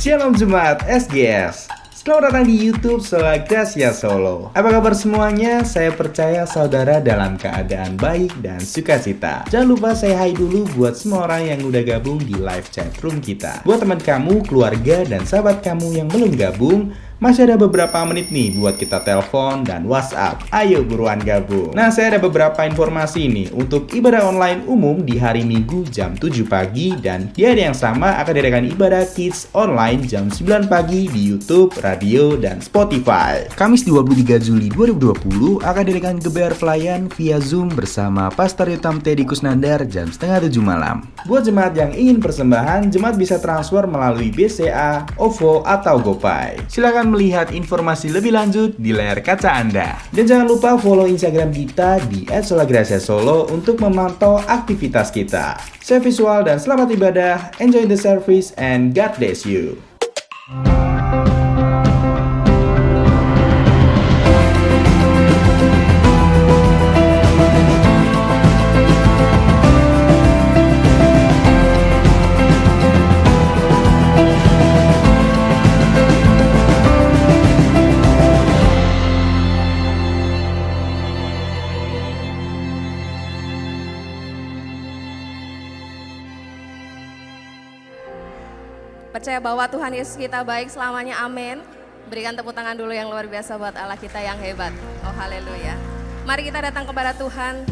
Shalom Jemaat SGS. Selamat datang di YouTube Sola Gracia Solo. Apa kabar semuanya? Saya percaya saudara dalam keadaan baik dan sukacita. Jangan lupa say hi dulu buat semua orang yang udah gabung di live chat room kita. Buat teman kamu, keluarga, dan sahabat kamu yang belum gabung, masih ada beberapa menit nih buat kita telepon dan WhatsApp. Ayo buruan gabung. Nah, saya ada beberapa informasi nih untuk ibadah online umum di hari Minggu jam 7 pagi dan di hari yang sama akan diadakan ibadah Kids online jam 9 pagi di YouTube, radio, dan Spotify. Kamis 23 Juli 2020 akan diadakan geber pelayan via Zoom bersama Pastor Yutam Teddy Kusnandar jam setengah 7 malam. Buat jemaat yang ingin persembahan, jemaat bisa transfer melalui BCA, OVO, atau GoPay. Silakan melihat informasi lebih lanjut di layar kaca Anda. Dan jangan lupa follow Instagram kita di @solagraciasolo untuk memantau aktivitas kita. Saya Visual dan selamat ibadah, enjoy the service, and God bless you. Percaya bahwa Tuhan Yesus kita baik selamanya, amin. Berikan tepuk tangan dulu yang luar biasa buat Allah kita yang hebat. Oh haleluya. Mari kita datang kepada Tuhan,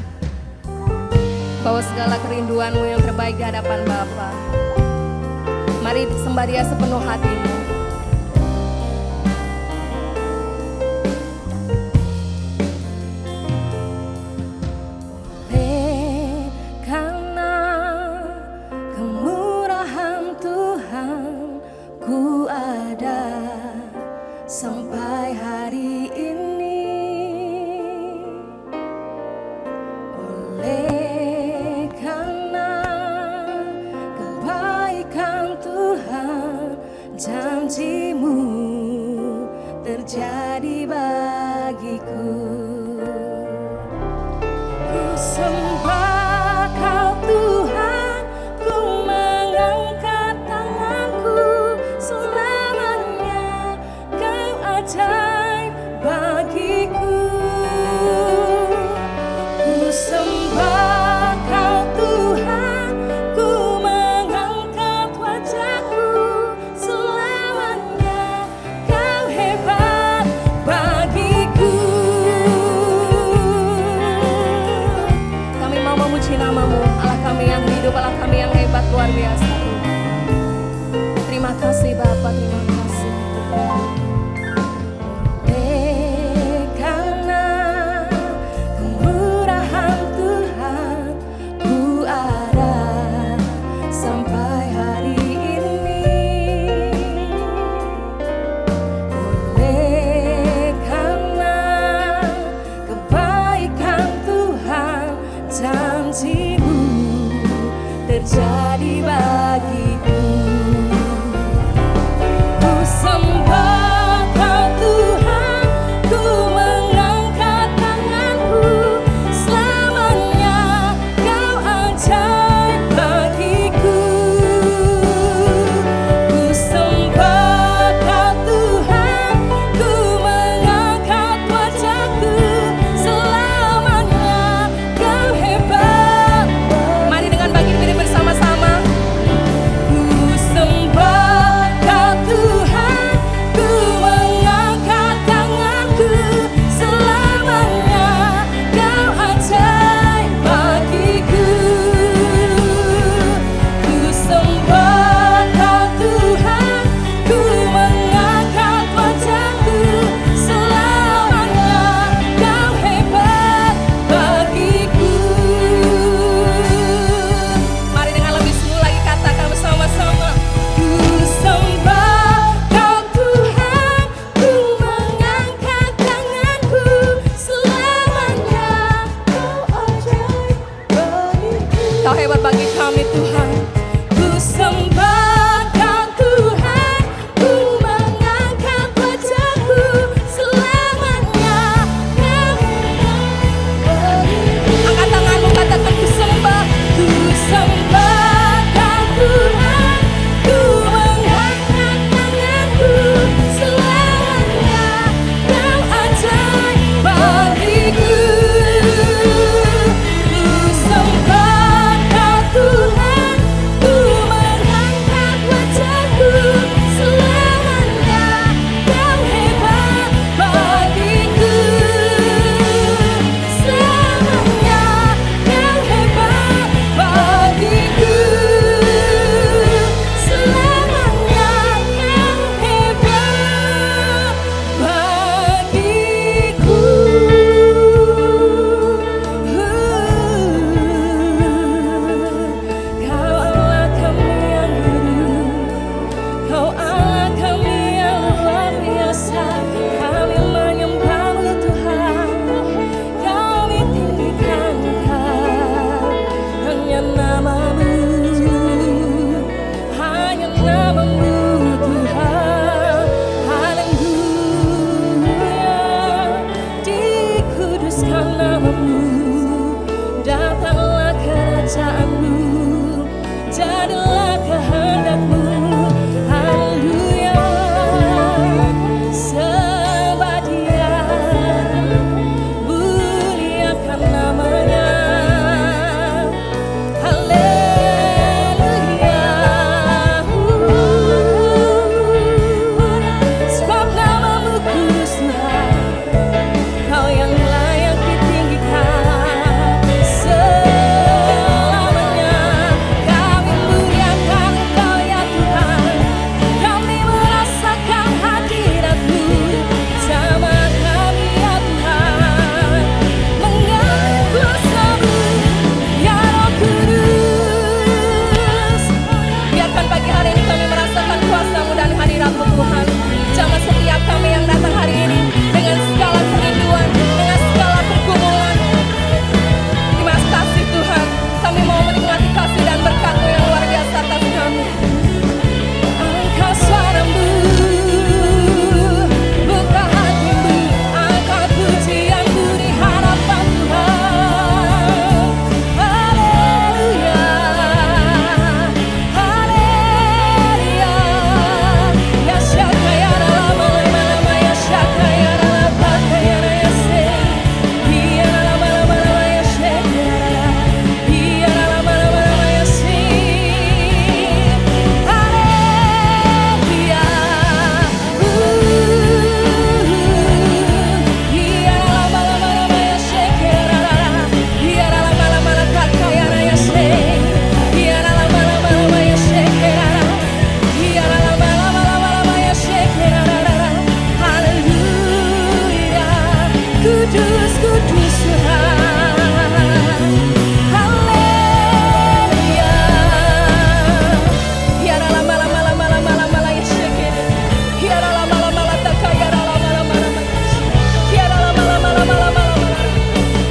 bawa segala kerinduanmu yang terbaik di hadapan Bapa. Mari sembah Dia sepenuh hatimu. Sampai hari ini, oleh karena kebaikan Tuhan, janji-Mu terjadi bagiku. Ku sembah Kau Tuhan, ku mengangkat tanganku, selamanya Kau ajaib bagiku. Ku sembah Kau Tuhan, ku mengangkat wajahku, selamanya Kau hebat bagiku. Kami mau memuji nama-Mu, Allah kami yang hidup, Allah kami yang hebat, luar biasa. Terima kasih Bapa, terima kasih. Karena kemurahan Tuhan, ku ada sampai hari ini. Oleh karena kebaikan Tuhan, janji-Mu terjadi bagiku. Ku sembah Kau Allah kami yang luar biasa, kami menyembah-Mu Tuhan, kami tinggikan Engkau, hanya nama-Mu, hanya nama-Mu Tuhan. Haleluya, dikuduskan nama-Mu, datanglah kerajaan-Mu, jadilah kehendak-Mu. Haleluya, sembah Dia, muliakan namanya. Haleluya, sebab nama-Mu kudus Tuhan, Kau yang layak ditinggikan selamanya. Kami muliakan Engkau ya Tuhan, kami merasakan hadirat-Mu sama kami ya Tuhan, mengalir kuasa-Mu ya Roh Kudus. Biarkan pagi hari ini kami merasakan kuasa-Mu dan hadirat-Mu Tuhan. Jamah setiap kami yang datang hari ini dengan segala kerinduan, dengan segala pergumulan. Terima kasih Tuhan, kami mau menikmati kasih dan berkat-Mu yang luar biasa atas kami. Angkat suara-Mu, buka hati-Mu, angkat pujian-Mu di hadapan Tuhan. Haleluya, haleluya, ya syakaya lama-lama, ya syakaya lama-lama, ya se, ya lama-lama, ya syakaya, ya lama-lama, ya se. Haleluya, ya lama-lama, ya syakaya, ya lama-lama, takaya, ya se, ya lama-lama, ya syakaya, ya lama-lama, ya syakaya. Haleluya, kudus, kudus Tuhan. Haleluya, ya lama-lama, ya syakaya, ya lama-lama, takaya, lama-lama, ya lama-lama.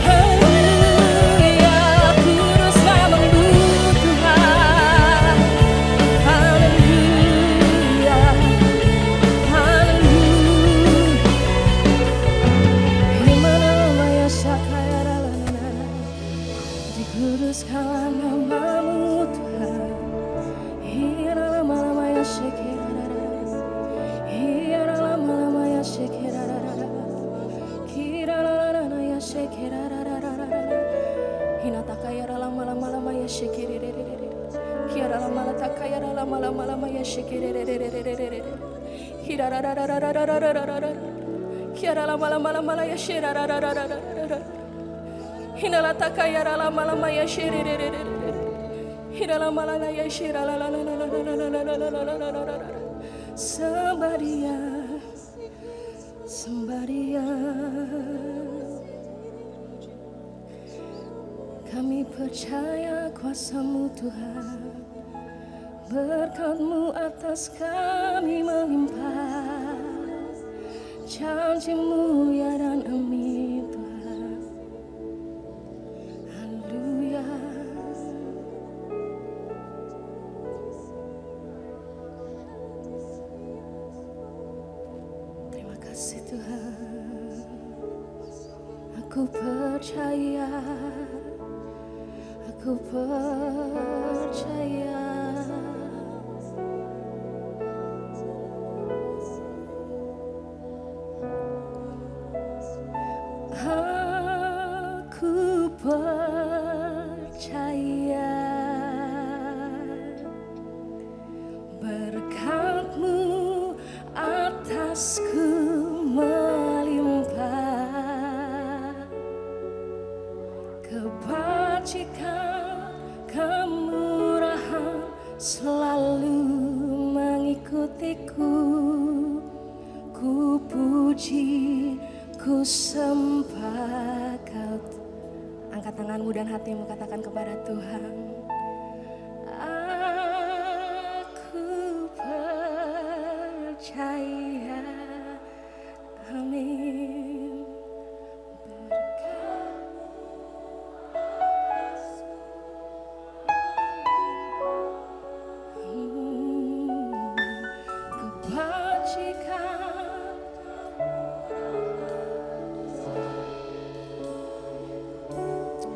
Haleluya, kudus nama-Mu Tuhan. Haleluya, haleluya. Himanamaya Sakaya Lalana, dikuduskanlah nama-Mu Tuhan. Hiranamaya Shekera, Hiranamaya Shekera, Kiralanaya Shekera, Hinatakaya Lama-Lama-Lama Shekera, Kiralamalakaya Lama-Lama-Lama Shekera, Hirarararararararararara. Kiara lama-lama ya shira, hinala takaya lama-lama ya shira, hinala malala ya shira, sembah Dia, sembah Dia. Kami percaya kuasa-Mu Tuhan, berkat-Mu atas kami melimpah. Janji-Mu ya dan amin Tuhan. Haleluya. Terima kasih Tuhan. Aku percaya, aku percaya. Aku percaya berkat-Mu atasku melimpah, kebajikan, kemurahan selalu mengikutiku. Ku puji, ku sembah Kau. Angkat tanganmu dan hatimu, katakan kepada Tuhan. Aku percaya percaya. Amin. Kebajikan.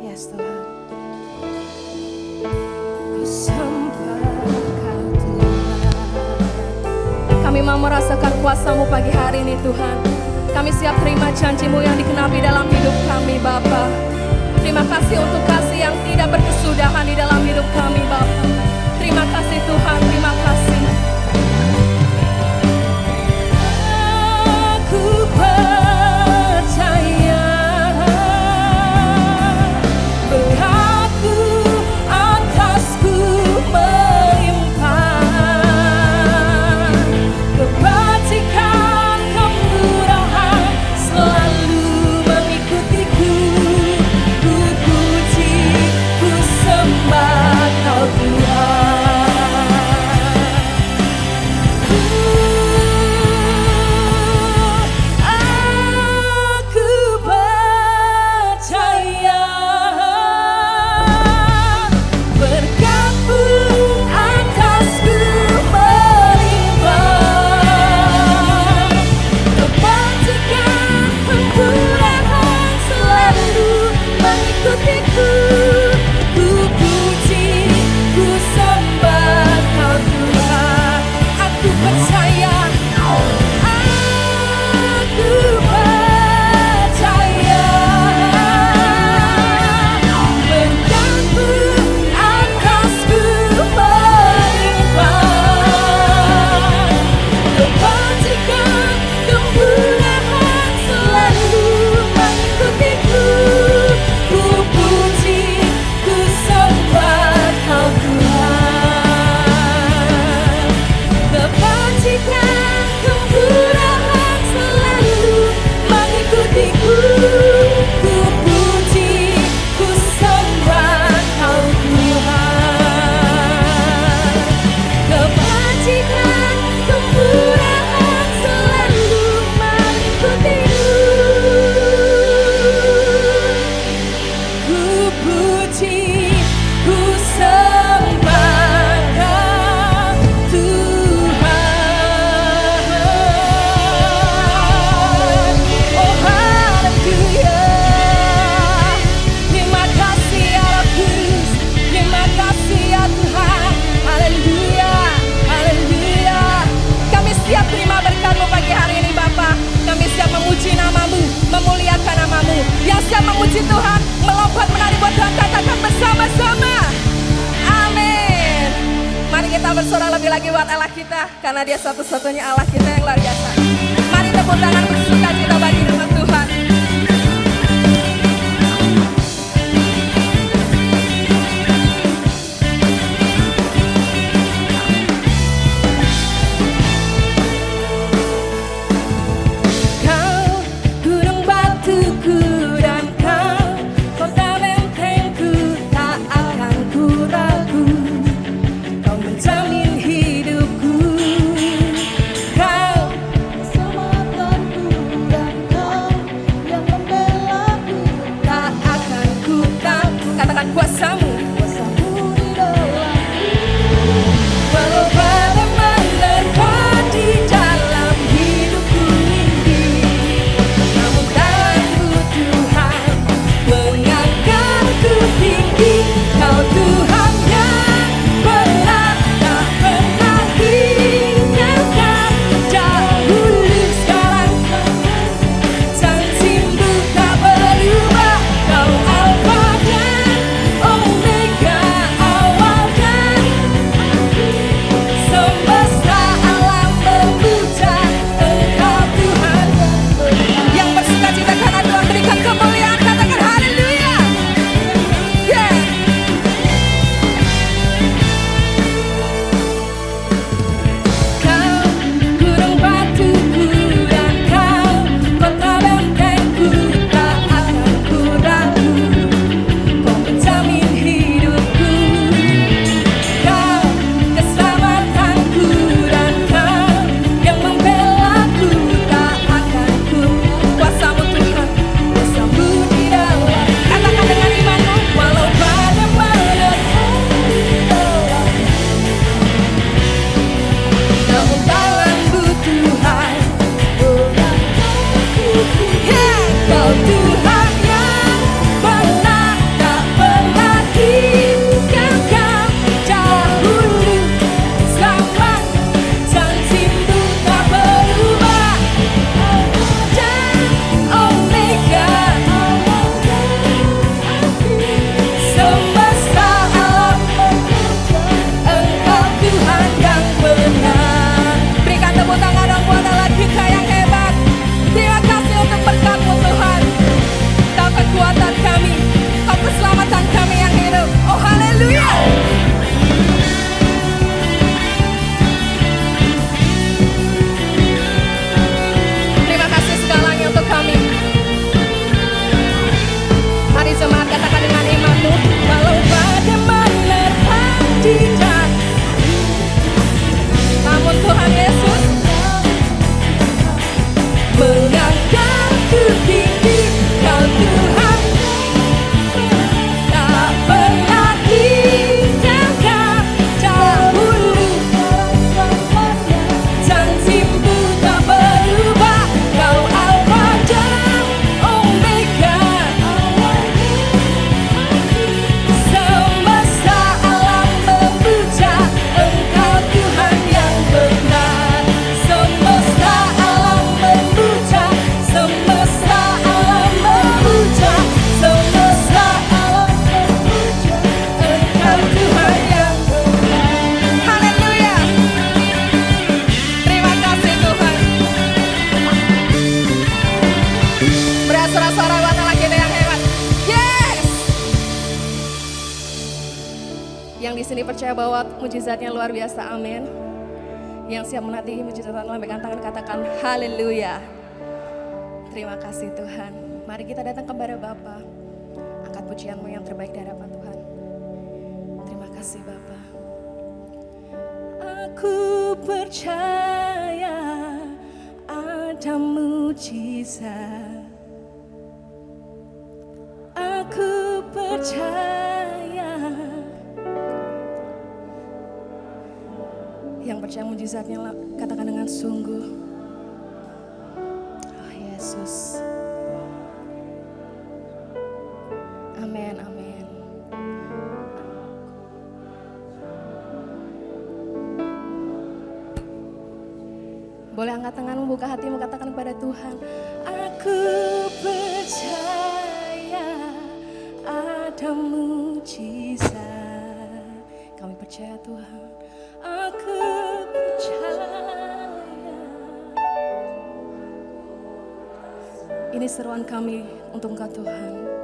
Yes Tuhan. Ku sembah Kau Tuhan. Kami mau merasakan kuasa-Mu pagi hari ini Tuhan. Kami siap terima janji-Mu yang dikenapi dalam hidup kami Bapa. Terima kasih untuk kasih yang tidak berkesudahan di dalam hidup kami Bapa. Terima kasih Tuhan, terima kasih. Aku percaya berlaku atasku melimpah, kebajikan kemurahan selalu mengikutiku. Ku puji, ku sembah Kau Tuhan. Aku percaya berkat-Mu atasku melimpah, kebajikan kemurahan selalu mengikutiku. Ku puji, ku sembah Kau Tuhan. Aku percaya, aku percaya berkat-Mu atasku melimpah, kebajikan kemurahan selalu mengikutiku. Ku puji, ku sembah Kau Tuhan. Kebajikan kemurahan selalu mengikutiku. Ku puji, ku sembah Kau Tuhan. Kebajikan kemurahan selalu mengikutiku. Ku puji, ku sembah Kau Tuhan. Oh haleluya. Terima kasih ya Rabbus, terima kasih ya Tuhan. Haleluya, haleluya. Kami siap terima berkat-Mu pagi hari ini Bapa. Kami siap memuji nama-Mu, memuliakan nama-Mu. Yang siap memuji Tuhan, melompat menari buat Tuhan, katakan bersama-sama. Amin. Mari kita bersorak lebih lagi buat Allah kita, karena Dia satu-satunya Allah kita yang luar biasa. Mari tepuk tangan bersuka cita bagi nama Tuhan. Kau gunung batuku dan Kau kota bentengku, tak akan ku ragu. Kau menjamin hidupku. Kau semua dan percaya bahwa mujizatnya luar biasa, amin. Yang siap menanti mujizat lambaikan tangan, katakan haleluya. Terima kasih Tuhan. Mari kita datang kepada Bapa. Angkat pujianmu yang terbaik di hadapan Tuhan. Terima kasih Bapa. Aku percaya ada mujizat. Aku percaya. Yang percaya mujizatnya katakan dengan sungguh. Oh Yesus. Amin, amin. Boleh angkat tanganmu, buka hatimu, katakan kepada Tuhan. Aku percaya ada mujizat. Kami percaya Tuhan. Aku percaya. Ini seruan kami untuk Engkau Tuhan.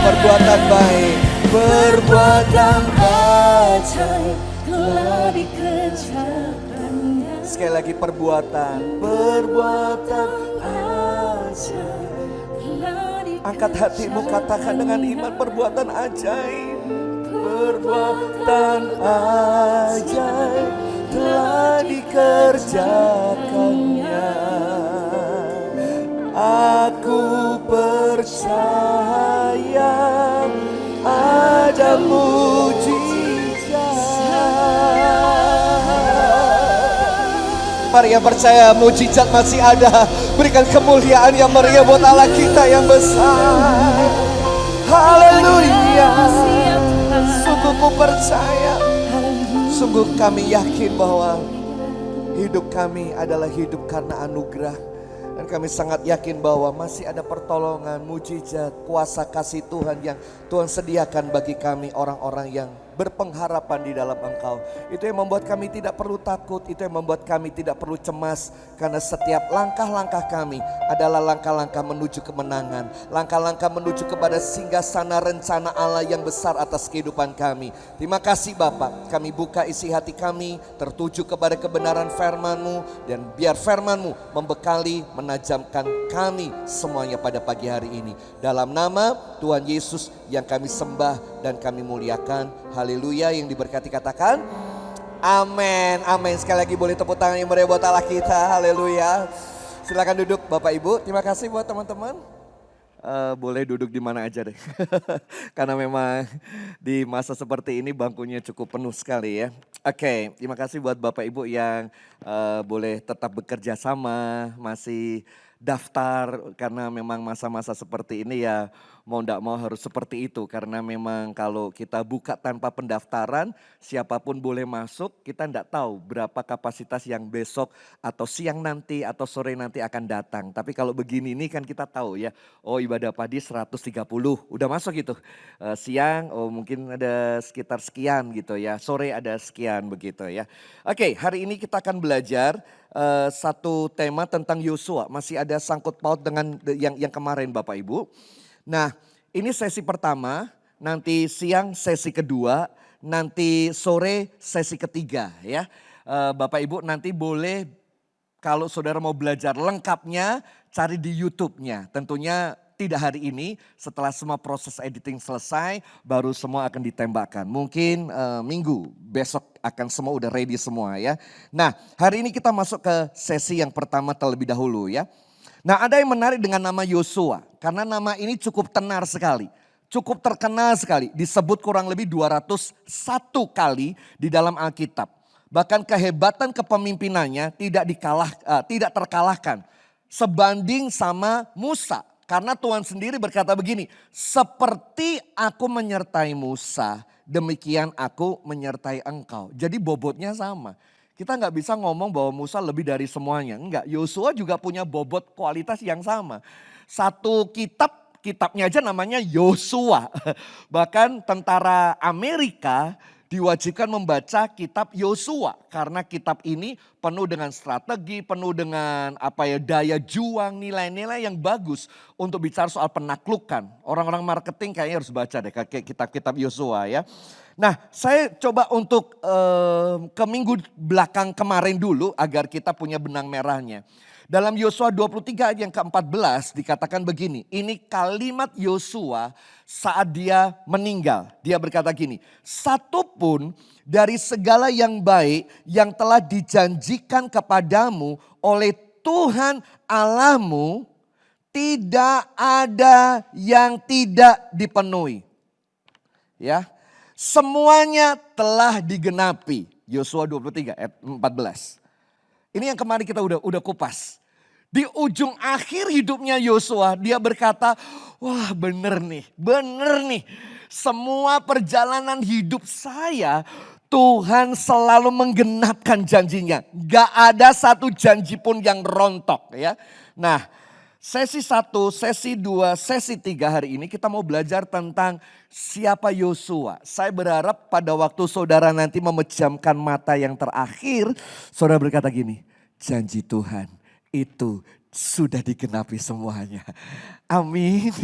Perbuatan baik, perbuatan ajaib telah dikerjakannya. Sekali lagi perbuatan ajaib. Angkat hatimu, katakan dengan iman, perbuatan ajaib. Perbuatan ajaib telah dikerjakannya. Aku percaya ada mujizat. Mari yang percaya mujizat masih ada. Berikan kemuliaan yang meriah buat Allah kita yang besar. Haleluya. Sungguh ku percaya, sungguh kami yakin bahwa hidup kami adalah hidup karena anugerah. Dan kami sangat yakin bahwa masih ada pertolongan, mujizat, kuasa kasih Tuhan yang Tuhan sediakan bagi kami, orang-orang yang berpengharapan di dalam Engkau. Itu yang membuat kami tidak perlu takut, itu yang membuat kami tidak perlu cemas. Karena setiap langkah-langkah kami adalah langkah-langkah menuju kemenangan. Langkah-langkah menuju kepada singgasana rencana Allah yang besar atas kehidupan kami. Terima kasih Bapak, kami buka isi hati kami tertuju kepada kebenaran firman-Mu. Dan biar firman-Mu membekali, menajamkan kami semuanya pada pagi hari ini. Dalam nama Tuhan Yesus yang kami sembah dan kami muliakan. Haleluya, yang diberkati katakan Amin, amin. Sekali lagi boleh tepuk tangan yang meriah buat Allah kita. Haleluya. Silakan duduk Bapak Ibu. Terima kasih buat teman-teman. Boleh duduk di mana aja deh. Karena memang di masa seperti ini bangkunya cukup penuh sekali ya. Oke, terima kasih buat Bapak Ibu yang boleh tetap bekerja sama, masih daftar karena memang masa-masa seperti ini ya mau ndak mau harus seperti itu. Karena memang kalau kita buka tanpa pendaftaran siapapun boleh masuk, kita ndak tahu berapa kapasitas yang besok atau siang nanti atau sore nanti akan datang. Tapi kalau begini nih kan kita tahu ya, oh ibadah padi 130 udah masuk gitu. Siang oh mungkin ada sekitar sekian gitu ya, sore ada sekian begitu ya. Oke, hari ini kita akan belajar satu tema tentang Yosua, masih ada sangkut paut dengan yang kemarin Bapak Ibu. Nah, ini sesi pertama, nanti siang sesi kedua, nanti sore sesi ketiga ya. Bapak Ibu nanti boleh kalau saudara mau belajar lengkapnya cari di YouTube-nya. Tentunya tidak hari ini, setelah semua proses editing selesai baru semua akan ditembakkan. Mungkin minggu besok akan semua udah ready semua ya. Nah, hari ini kita masuk ke sesi yang pertama terlebih dahulu ya. Nah, ada yang menarik dengan nama Yosua karena nama ini cukup tenar sekali. Cukup terkenal sekali, disebut kurang lebih 201 kali di dalam Alkitab. Bahkan kehebatan kepemimpinannya tidak terkalahkan sebanding sama Musa. Karena Tuhan sendiri berkata begini, seperti aku menyertai Musa, demikian aku menyertai engkau. Jadi bobotnya sama. Kita nggak bisa ngomong bahwa Musa lebih dari semuanya. Enggak, Yosua juga punya bobot kualitas yang sama. Satu kitabnya aja namanya Yosua. Bahkan tentara Amerika diwajibkan membaca kitab Yosua karena kitab ini penuh dengan strategi, penuh dengan daya juang, nilai-nilai yang bagus untuk bicara soal penaklukan. Orang-orang marketing kayaknya harus baca deh kitab-kitab Yosua ya. Nah, saya coba untuk ke minggu belakang kemarin dulu agar kita punya benang merahnya. Dalam Yosua 23 ayat yang ke-14 dikatakan begini, ini kalimat Yosua saat dia meninggal. Dia berkata gini, satupun dari segala yang baik yang telah dijanjikan kepadamu oleh Tuhan Allahmu, tidak ada yang tidak dipenuhi. Ya, semuanya telah digenapi. Yosua 23 ayat 14. Ini yang kemarin kita udah kupas. Di ujung akhir hidupnya Yosua dia berkata, wah bener nih. Semua perjalanan hidup saya Tuhan selalu menggenapkan janjinya. Gak ada satu janji pun yang rontok ya. Nah, sesi 1, sesi 2, sesi 3 hari ini kita mau belajar tentang siapa Yosua. Saya berharap pada waktu saudara nanti memejamkan mata yang terakhir, saudara berkata gini, janji Tuhan itu sudah digenapi semuanya. Amin.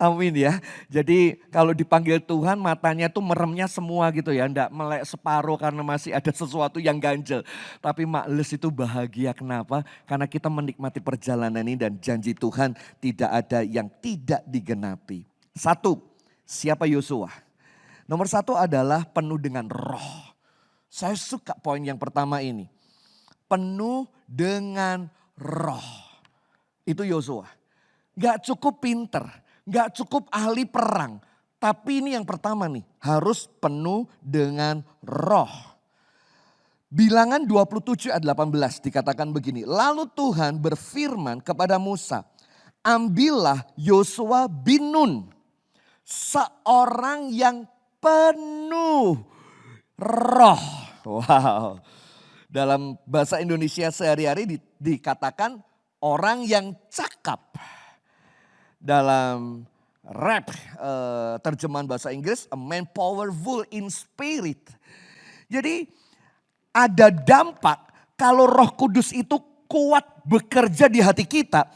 Amin ya. Jadi kalau dipanggil Tuhan matanya tuh meremnya semua gitu ya. Enggak melek separuh karena masih ada sesuatu yang ganjel. Tapi makles itu bahagia. Kenapa? Karena kita menikmati perjalanan ini dan janji Tuhan tidak ada yang tidak digenapi. 1, siapa Yosua? Nomor 1 adalah penuh dengan roh. Saya suka poin yang pertama ini. Penuh dengan roh. Itu Yosua. Gak cukup pinter, gak cukup ahli perang. Tapi ini yang pertama nih, harus penuh dengan roh. Bilangan 27 ayat 18 dikatakan begini. Lalu Tuhan berfirman kepada Musa, ambillah Yosua bin Nun, seorang yang penuh roh. Wow. Dalam bahasa Indonesia sehari-hari dikatakan orang yang cakap. Dalam rap terjemahan bahasa Inggris, a man powerful in spirit. Jadi ada dampak kalau Roh Kudus itu kuat bekerja di hati kita,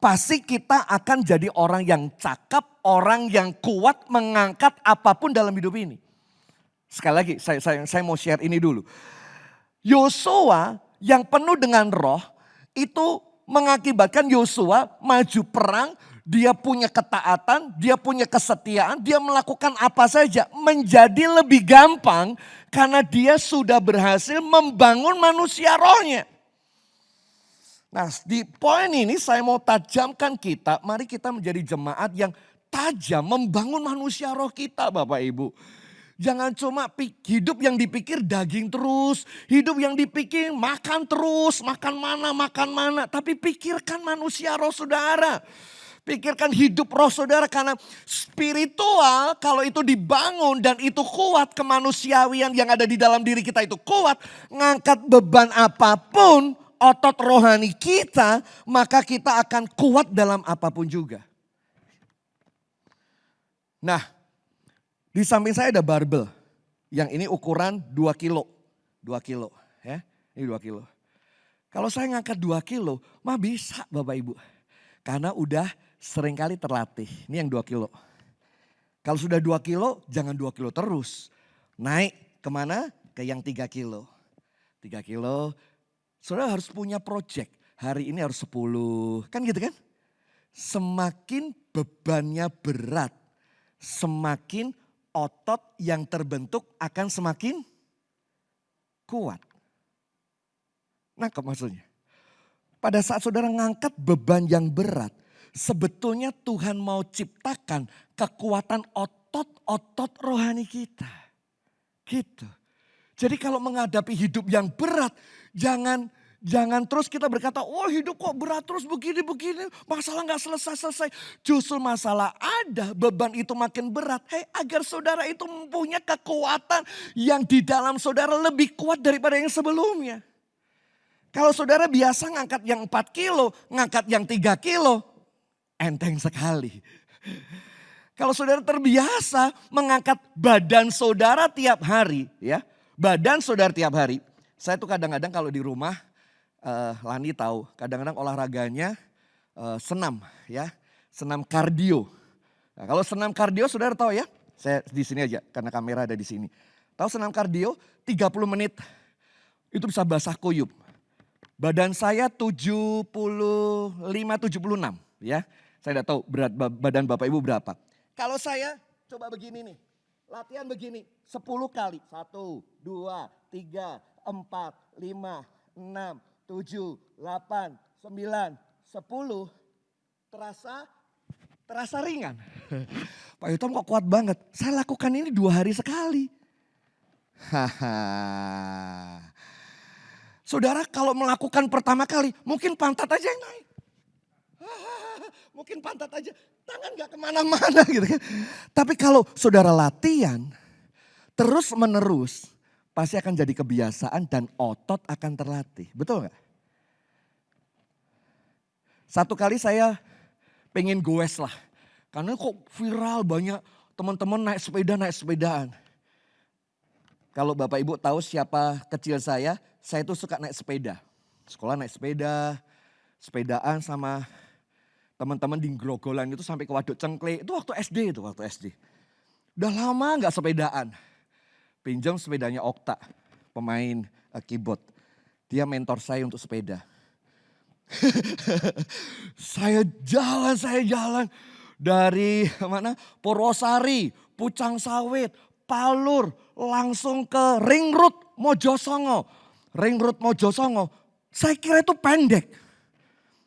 pasti kita akan jadi orang yang cakap, orang yang kuat mengangkat apapun dalam hidup ini. Sekali lagi saya mau share ini dulu. Yosua yang penuh dengan roh itu mengakibatkan Yosua maju perang, dia punya ketaatan, dia punya kesetiaan, dia melakukan apa saja menjadi lebih gampang karena dia sudah berhasil membangun manusia rohnya. Nah, di poin ini saya mau tajamkan kita, mari kita menjadi jemaat yang tajam membangun manusia roh kita Bapak Ibu. Jangan cuma hidup yang dipikir daging terus, hidup yang dipikir makan terus, makan mana. Tapi pikirkan manusia roh saudara. Pikirkan hidup roh saudara karena spiritual kalau itu dibangun dan itu kuat, kemanusiawian yang ada di dalam diri kita itu kuat, ngangkat beban apapun, otot rohani kita, maka kita akan kuat dalam apapun juga. Nah, di samping saya ada barbel. Yang ini ukuran 2 kilo. 2 kilo ya, ini 2 kilo. Kalau saya ngangkat 2 kilo, mah bisa Bapak Ibu. Karena udah seringkali terlatih. Ini yang 2 kilo. Kalau sudah 2 kilo, jangan 2 kilo terus. Naik kemana? Ke yang 3 kilo. 3 kilo. Saudara harus punya project. Hari ini harus 10. Kan gitu kan? Semakin bebannya berat, semakin otot yang terbentuk akan semakin kuat. Nangkep maksudnya? Pada saat saudara ngangkat beban yang berat, sebetulnya Tuhan mau ciptakan kekuatan otot-otot rohani kita. Gitu. Jadi kalau menghadapi hidup yang berat, jangan terus kita berkata, oh hidup kok berat terus begini, masalah gak selesai-selesai. Justru masalah ada, beban itu makin berat. Agar saudara itu mempunyai kekuatan yang di dalam saudara lebih kuat daripada yang sebelumnya. Kalau saudara biasa ngangkat yang 4 kilo, ngangkat yang 3 kilo, enteng sekali. Kalau saudara terbiasa mengangkat badan saudara tiap hari, ya, badan saudara tiap hari. Saya tuh kadang-kadang kalau di rumah, Lani tahu, kadang-kadang olahraganya senam, ya, senam kardio. Nah, kalau senam kardio saudara tahu ya, saya di sini aja karena kamera ada di sini. Tahu senam kardio 30 menit itu bisa basah kuyup. Badan saya 75-76 ya. Saya tidak tahu berat badan Bapak Ibu berapa. Kalau saya coba begini nih. Latihan begini 10 kali. 1, 2, 3, 4, 5, 6, 7, 8, 9, 10. Terasa ringan. Pak Yutom kok kuat banget. Saya lakukan ini 2 hari sekali. Saudara kalau melakukan pertama kali mungkin pantat aja yang naik. Mungkin pantat aja, tangan gak kemana-mana gitu kan. Tapi kalau saudara latihan terus menerus pasti akan jadi kebiasaan dan otot akan terlatih. Betul gak? Satu kali saya pengen goes lah. Karena kok viral banyak teman-teman naik sepedaan. Kalau Bapak Ibu tahu siapa kecil saya itu suka naik sepeda. Sekolah naik sepeda, sepedaan sama teman-teman di Grogolan itu sampai ke Waduk Cengkle. Itu waktu SD. Udah lama gak sepedaan. Pinjam sepedanya Okta, pemain keyboard. Dia mentor saya untuk sepeda. Saya jalan dari mana? Purwosari, Pucang Sawit, Palur, langsung ke Ring Road Mojosongo. Saya kira itu pendek.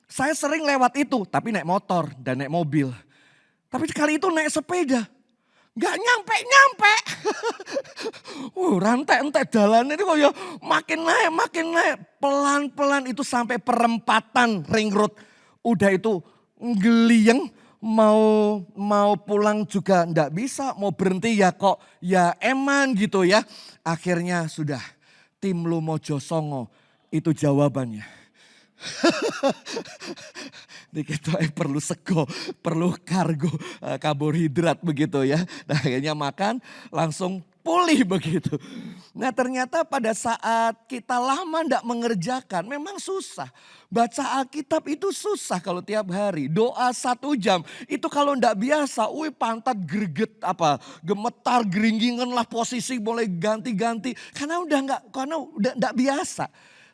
Saya sering lewat itu, tapi naik motor dan naik mobil. Tapi kali itu naik sepeda. Gak nyampe. Rantai jalan itu kok ya makin naik. Pelan-pelan itu sampai perempatan Ring Road. Udah itu ngeliyeng, mau pulang juga ndak bisa. Mau berhenti ya kok ya eman gitu ya. Akhirnya sudah tim lu Mojosongo itu jawabannya. Dikit perlu sego, perlu karbohidrat begitu ya. Nah akhirnya makan langsung pulih begitu. Nah ternyata pada saat kita lama tidak mengerjakan memang susah. Baca Alkitab itu susah kalau tiap hari. Doa 1 jam itu kalau tidak biasa. Pantat greget gemetar geringgingan lah posisi boleh ganti-ganti. Karena udah tidak biasa.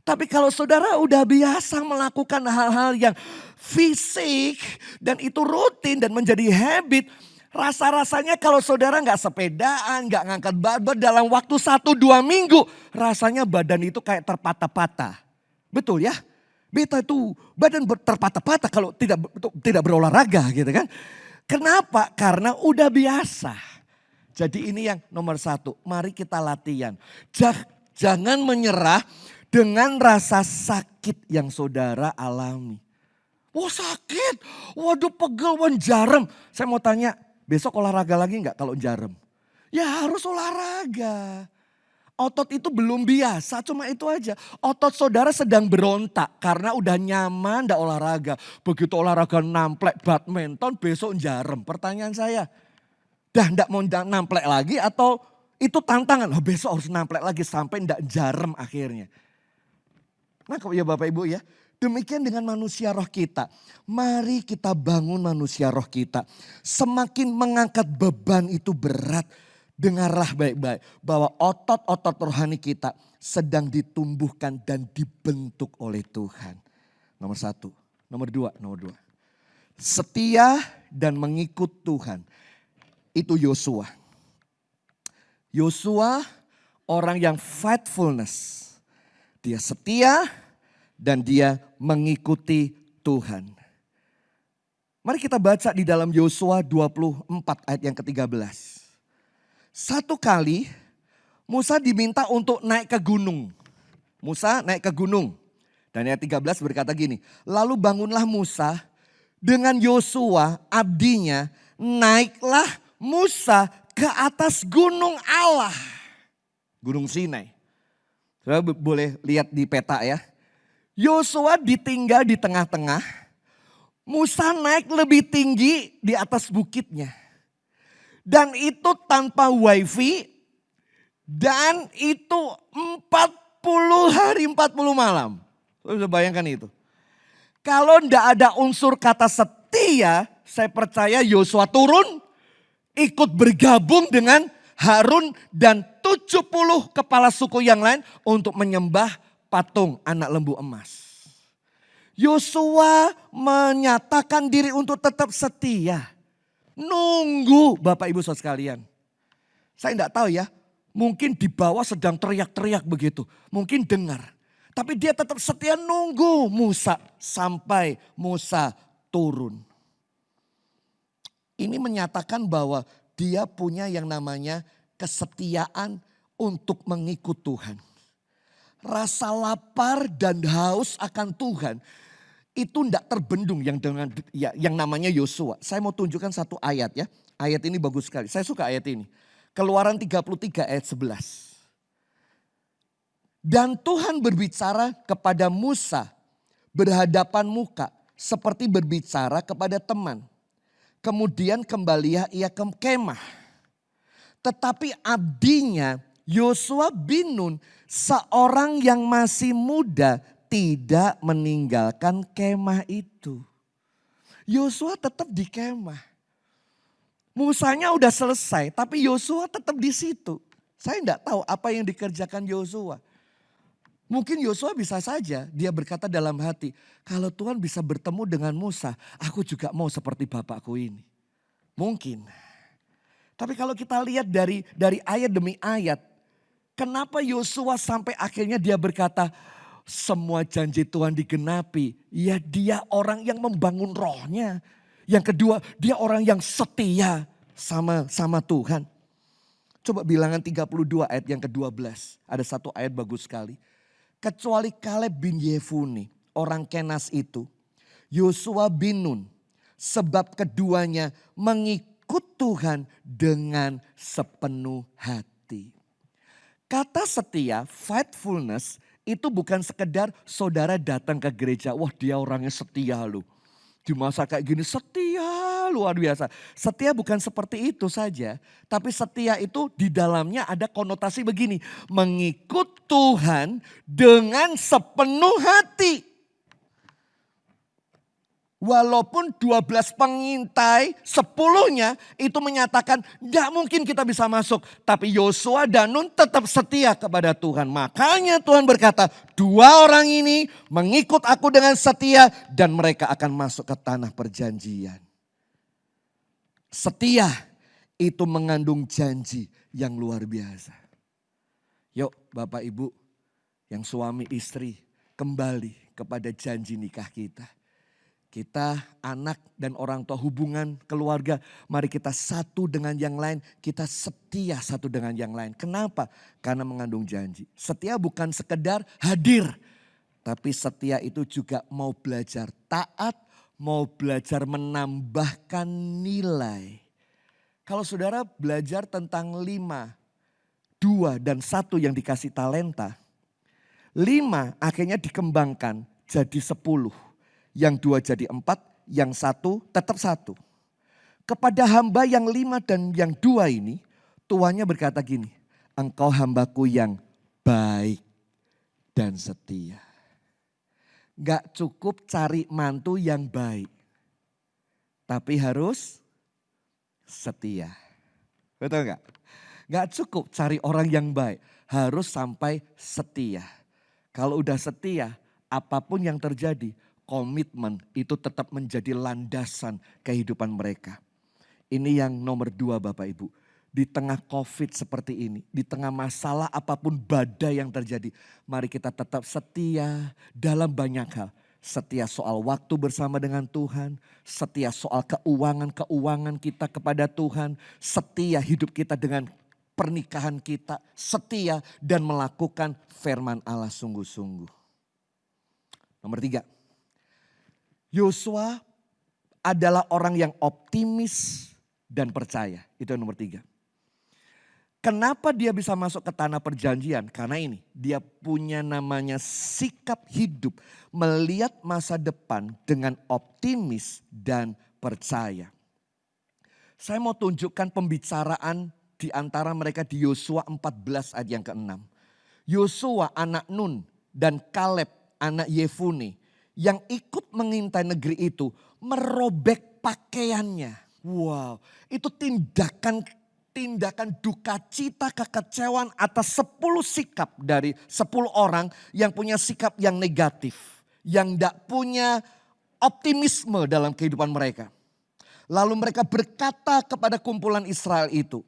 Tapi kalau saudara udah biasa melakukan hal-hal yang fisik dan itu rutin dan menjadi habit, Rasa-rasanya kalau saudara nggak sepedaan, nggak ngangkat beban dalam waktu 1-2 minggu. Rasanya badan itu kayak terpatah-patah. Betul ya? Beta itu badan terpatah-patah kalau tidak berolahraga gitu kan. Kenapa? Karena udah biasa. Jadi ini yang nomor 1, mari kita latihan. Jangan menyerah dengan rasa sakit yang saudara alami. Wah sakit, waduh pegel, jarum. Saya mau tanya, besok olahraga lagi enggak kalau jarum? Ya harus olahraga. Otot itu belum biasa, cuma itu aja. Otot saudara sedang berontak karena udah nyaman enggak olahraga. Begitu olahraga namplek badminton, besok jarum. Pertanyaan saya, dah enggak mau namplek lagi atau itu tantangan? Oh, besok harus namplek lagi sampai enggak jarum akhirnya. Nah ya Bapak Ibu ya. Demikian dengan manusia roh kita. Mari kita bangun manusia roh kita. Semakin mengangkat beban itu berat. Dengarlah baik-baik bahwa otot-otot rohani kita sedang ditumbuhkan dan dibentuk oleh Tuhan. Nomor 1. Nomor 2. Setia dan mengikut Tuhan. Itu Yosua. Yosua orang yang faithfulness. Dia setia dan dia mengikuti Tuhan. Mari kita baca di dalam Yosua 24 ayat yang ke-13. Satu kali Musa diminta untuk naik ke gunung. Musa naik ke gunung. Dan ayat 13 berkata gini. Lalu bangunlah Musa dengan Yosua abdinya, naiklah Musa ke atas gunung Allah. Gunung Sinai. Saudara boleh lihat di peta ya. Yosua ditinggal di tengah-tengah. Musa naik lebih tinggi di atas bukitnya. Dan itu tanpa wifi. Dan itu 40 hari 40 malam. Saudara bisa bayangkan itu. Kalau tidak ada unsur kata setia, saya percaya Yosua turun. Ikut bergabung dengan Harun dan 70 kepala suku yang lain untuk menyembah patung anak lembu emas. Yosua menyatakan diri untuk tetap setia. Nunggu Bapak Ibu Saudara sekalian. Saya tidak tahu ya, mungkin di bawah sedang teriak-teriak begitu. Mungkin dengar. Tapi dia tetap setia nunggu Musa sampai Musa turun. Ini menyatakan bahwa dia punya yang namanya kesetiaan untuk mengikut Tuhan. Rasa lapar dan haus akan Tuhan itu tidak terbendung yang namanya Yosua. Saya mau tunjukkan satu ayat ya. Ayat ini bagus sekali. Saya suka ayat ini. Keluaran 33 ayat 11. Dan Tuhan berbicara kepada Musa berhadapan muka seperti berbicara kepada teman. Kemudian kembalilah ia ke kemah. Tetapi abdinya Yosua bin Nun seorang yang masih muda tidak meninggalkan kemah itu. Yosua tetap di kemah. Musanya udah selesai tapi Yosua tetap di situ. Saya tidak tahu apa yang dikerjakan Yosua. Mungkin Yosua bisa saja dia berkata dalam hati, kalau Tuhan bisa bertemu dengan Musa, aku juga mau seperti bapakku ini. Mungkin. Tapi kalau kita lihat dari ayat demi ayat, kenapa Yosua sampai akhirnya dia berkata, semua janji Tuhan digenapi. Ya dia orang yang membangun rohnya. Yang kedua, dia orang yang setia sama Tuhan. Coba bilangan 32 ayat yang ke-12. Ada satu ayat bagus sekali. Kecuali Kaleb bin Yefune, orang Kenas itu, Yosua bin Nun, sebab keduanya mengikut Tuhan dengan sepenuh hati. Kata setia, faithfulness, itu bukan sekedar saudara datang ke gereja, wah dia orangnya setia loh. Di masa kayak gini setia luar biasa. Setia bukan seperti itu saja. Tapi setia itu di dalamnya ada konotasi begini. Mengikut Tuhan dengan sepenuh hati. Walaupun 12 pengintai, 10-nya itu menyatakan tidak mungkin kita bisa masuk. Tapi Yosua dan Nun tetap setia kepada Tuhan. Makanya Tuhan berkata, 2 orang ini mengikut aku dengan setia dan mereka akan masuk ke tanah perjanjian. Setia itu mengandung janji yang luar biasa. Yuk Bapak Ibu yang suami istri kembali kepada janji nikah kita. Kita anak dan orang tua hubungan keluarga, mari kita satu dengan yang lain, kita setia satu dengan yang lain. Kenapa? Karena mengandung janji. Setia bukan sekedar hadir, tapi setia itu juga mau belajar taat, mau belajar menambahkan nilai. Kalau saudara belajar tentang 5, 2 dan 1 yang dikasih talenta, 5 akhirnya dikembangkan jadi 10. Yang 2 jadi 4, yang 1 tetap 1. Kepada hamba yang 5 dan yang 2 ini, tuannya berkata gini, engkau hambaku yang baik dan setia. Gak cukup cari mantu yang baik, tapi harus setia. Betul gak? Gak cukup cari orang yang baik, harus sampai setia. Kalau udah setia, apapun yang terjadi, komitmen itu tetap menjadi landasan kehidupan mereka. Ini yang nomor 2 Bapak Ibu. Di tengah COVID seperti ini, di tengah masalah apapun badai yang terjadi, mari kita tetap setia dalam banyak hal. Setia soal waktu bersama dengan Tuhan, setia soal keuangan kita kepada Tuhan, setia hidup kita dengan pernikahan kita, setia dan melakukan firman Allah sungguh-sungguh. Nomor 3. Yosua adalah orang yang optimis dan percaya. Itu yang nomor 3. Kenapa dia bisa masuk ke tanah perjanjian? Karena ini, dia punya namanya sikap hidup. Melihat masa depan dengan optimis dan percaya. Saya mau tunjukkan pembicaraan di antara mereka di Yosua 14 ayat yang ke-6. Yosua anak Nun dan Kaleb anak Yefune yang ikut mengintai negeri itu merobek pakaiannya. Wow, itu tindakan duka cita, kekecewaan atas 10 sikap dari 10 orang yang punya sikap yang negatif. Yang tidak punya optimisme dalam kehidupan mereka. Lalu mereka berkata kepada kumpulan Israel itu,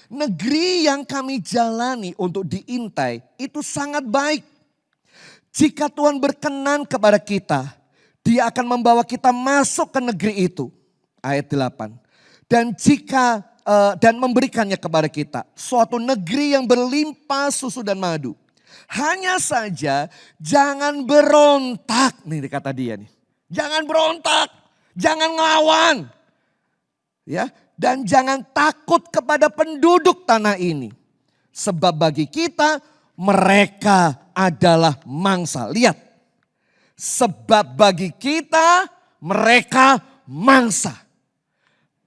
negeri yang kami jalani untuk diintai itu sangat baik. Jika Tuhan berkenan kepada kita, Dia akan membawa kita masuk ke negeri itu. Ayat 8. Dan memberikannya kepada kita suatu negeri yang berlimpah susu dan madu. Hanya saja jangan berontak. Nih kata dia nih. Jangan berontak, jangan ngelawan. Ya, dan jangan takut kepada penduduk tanah ini. Sebab bagi kita mereka adalah mangsa. Lihat. Sebab bagi kita mereka mangsa.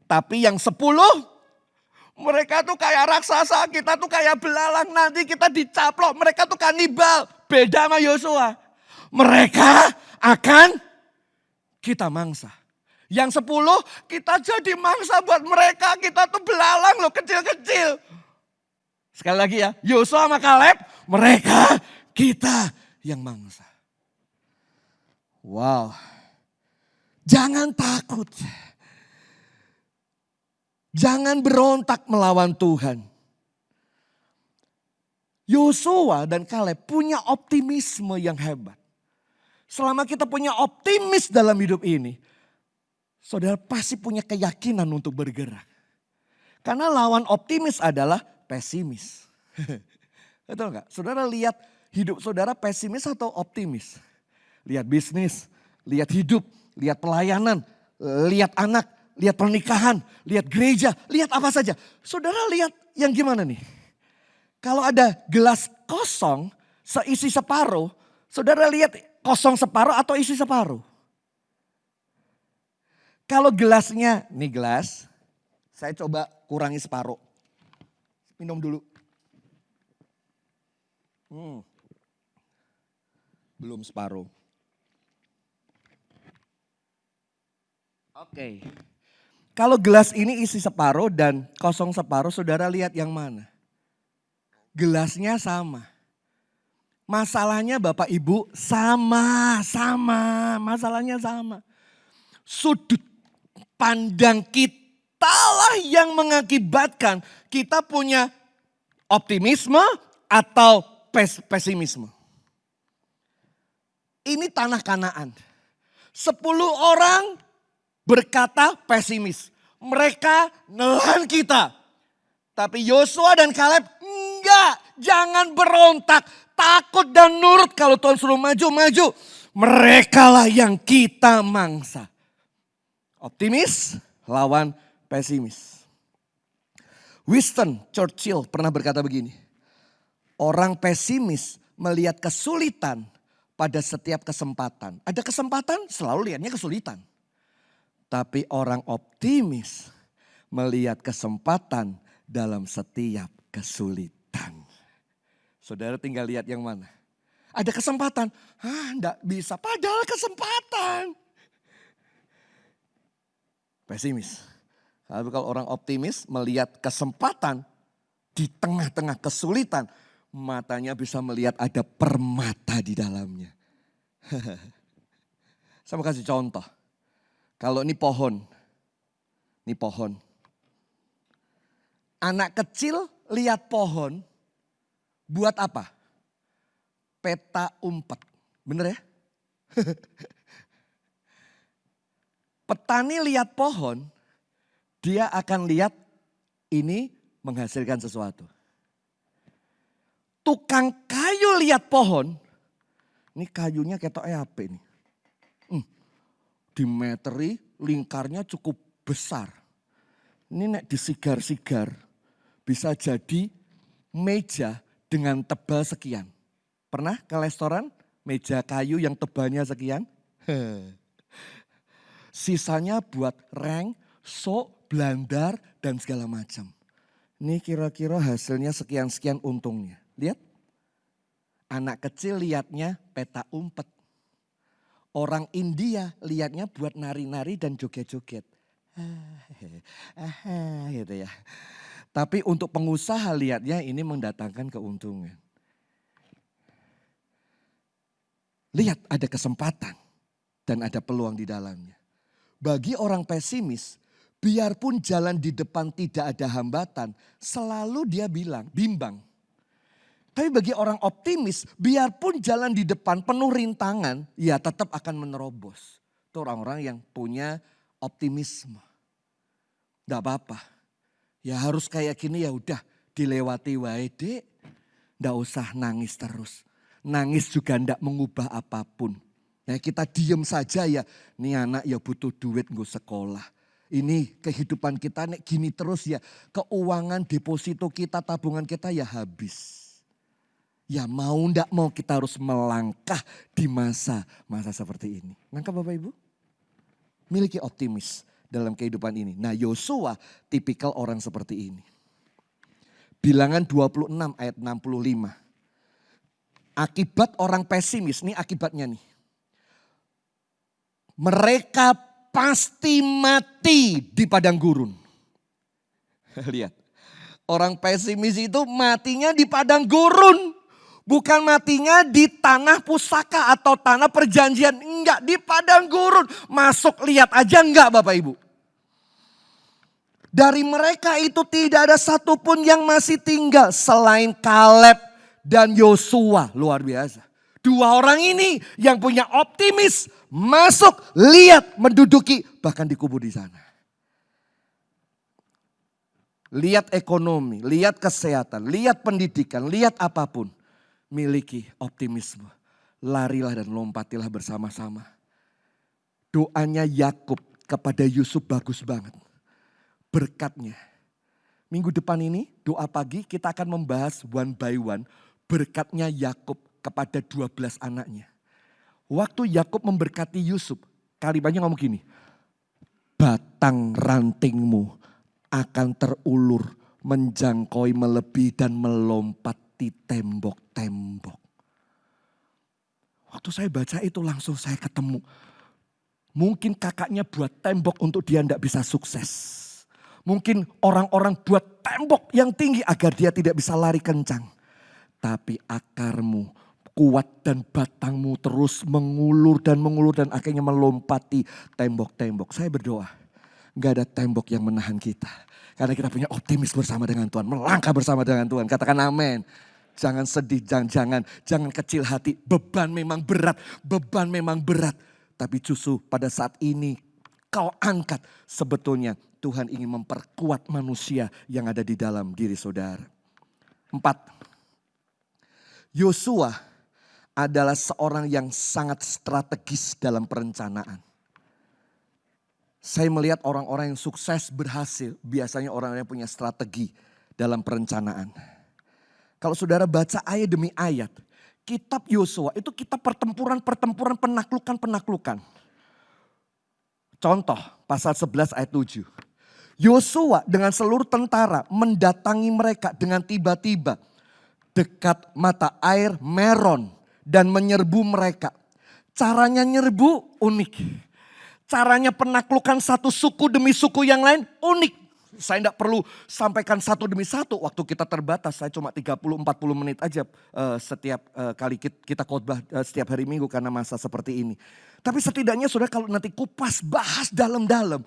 Tapi yang 10 mereka tuh kayak raksasa, kita tuh kayak belalang, nanti kita dicaplok. Mereka tuh kanibal, beda sama Yosua. Mereka akan kita mangsa. Yang 10 kita jadi mangsa buat mereka, kita tuh belalang loh kecil-kecil. Sekali lagi ya, Yosua sama Kaleb, mereka, kita yang mangsa. Wow, jangan takut. Jangan berontak melawan Tuhan. Yosua dan Kaleb punya optimisme yang hebat. Selama kita punya optimis dalam hidup ini, saudara pasti punya keyakinan untuk bergerak. Karena lawan optimis adalah pesimis. Betul enggak? Saudara lihat hidup saudara pesimis atau optimis? Lihat bisnis, lihat hidup, lihat pelayanan, lihat anak, lihat pernikahan, lihat gereja, lihat apa saja. Saudara lihat yang gimana nih? Kalau ada gelas kosong, seisi separuh, saudara lihat kosong separuh atau isi separuh? Kalau gelasnya, nih gelas, saya coba kurangi separuh. Minum dulu. Belum separuh. Oke. Kalau gelas ini isi separuh dan kosong separuh, saudara lihat yang mana? Gelasnya sama. Masalahnya Bapak Ibu sama. Masalahnya sama. Sudut pandang kita Talah yang mengakibatkan kita punya optimisme atau pesimisme. Ini tanah Kanaan. 10 orang berkata pesimis. Mereka nelan kita. Tapi Yosua dan Kaleb enggak. Jangan berontak. Takut dan nurut kalau Tuhan suruh maju-maju. Merekalah yang kita mangsa. Optimis lawan pesimis. Winston Churchill pernah berkata begini. Orang pesimis melihat kesulitan pada setiap kesempatan. Ada kesempatan selalu lihatnya kesulitan. Tapi orang optimis melihat kesempatan dalam setiap kesulitan. Saudara tinggal lihat yang mana. Ada kesempatan. Enggak bisa. Padahal kesempatan. Pesimis. Lalu kalau orang optimis melihat kesempatan di tengah-tengah kesulitan. Matanya bisa melihat ada permata di dalamnya. Saya mau kasih contoh. Kalau ini pohon. Ini pohon. Anak kecil lihat pohon. Buat apa? Peta umpet. Bener ya? Petani lihat pohon. Dia akan lihat ini menghasilkan sesuatu. Tukang kayu lihat pohon. Ini kayunya ketoknya apa ini? Dimeteri, lingkarnya cukup besar. Ini nek disigar-sigar bisa jadi meja dengan tebal sekian. Pernah ke restoran meja kayu yang tebalnya sekian? Sisanya buat reng, sok, blandar dan segala macam. Ini kira-kira hasilnya sekian-sekian untungnya. Lihat. Anak kecil lihatnya peta umpet. Orang India lihatnya buat nari-nari dan joget-joget. Gitu ya. Tapi untuk pengusaha lihatnya ini mendatangkan keuntungan. Lihat ada kesempatan dan ada peluang di dalamnya. Bagi orang pesimis, biarpun jalan di depan tidak ada hambatan, selalu dia bimbang. Tapi bagi orang optimis, biarpun jalan di depan penuh rintangan, ya tetap akan menerobos. Itu orang-orang yang punya optimisme. Tidak apa-apa. Ya harus kayak gini ya udah dilewati wae dek. Tidak usah nangis terus. Nangis juga tidak mengubah apapun. Ya kita diem saja ya. Ini anak ya butuh duit nggak sekolah. Ini kehidupan kita nek gini terus ya. Keuangan deposito kita, tabungan kita ya habis. Ya mau ndak mau kita harus melangkah di masa seperti ini. Nangkap Bapak Ibu? Miliki optimis dalam kehidupan ini. Nah Yosua tipikal orang seperti ini. Bilangan 26 ayat 65. Akibat orang pesimis, ini akibatnya nih. Mereka pasti mati di padang gurun. Lihat, orang pesimis itu matinya di padang gurun. Bukan matinya di tanah pusaka atau tanah perjanjian. Enggak, di padang gurun. Masuk lihat aja enggak Bapak Ibu. Dari mereka itu tidak ada satupun yang masih tinggal selain Kaleb dan Yosua. Luar biasa. Dua orang ini yang punya optimis. Masuk, lihat, menduduki, bahkan dikubur di sana. Lihat ekonomi, lihat kesehatan, lihat pendidikan, lihat apapun. Miliki optimisme. Larilah dan lompatilah bersama-sama. Doanya Yakub kepada Yusuf bagus banget. Berkatnya. Minggu depan ini doa pagi kita akan membahas one by one. Berkatnya Yakub kepada 12 anaknya. Waktu Yakub memberkati Yusuf. Kalimatnya ngomong gini. Batang rantingmu akan terulur. Menjangkau melebihi dan melompati tembok-tembok. Waktu saya baca itu langsung saya ketemu. Mungkin kakaknya buat tembok untuk dia tidak bisa sukses. Mungkin orang-orang buat tembok yang tinggi agar dia tidak bisa lari kencang. Tapi akarmu kuat dan batangmu terus mengulur dan akhirnya melompati tembok-tembok. Saya berdoa. Gak ada tembok yang menahan kita. Karena kita punya optimis bersama dengan Tuhan. Melangkah bersama dengan Tuhan. Katakan amin. Jangan sedih, jangan kecil hati. Beban memang berat. Tapi justru pada saat ini kau angkat. Sebetulnya Tuhan ingin memperkuat manusia yang ada di dalam diri saudara. 4. Yosua adalah seorang yang sangat strategis dalam perencanaan. Saya melihat orang-orang yang sukses berhasil, biasanya orang yang punya strategi dalam perencanaan. Kalau saudara baca ayat demi ayat, kitab Yosua itu kitab pertempuran, penaklukan. Contoh pasal 11 ayat 7. Yosua dengan seluruh tentara mendatangi mereka dengan tiba-tiba dekat mata air Meron dan menyerbu mereka. Caranya nyerbu unik. Caranya penaklukan satu suku demi suku yang lain unik. Saya tidak perlu sampaikan satu demi satu. Waktu kita terbatas, saya cuma 30-40 menit aja setiap kali kita khotbah setiap hari Minggu karena masa seperti ini. Tapi setidaknya saudara kalau nanti kupas bahas dalam-dalam.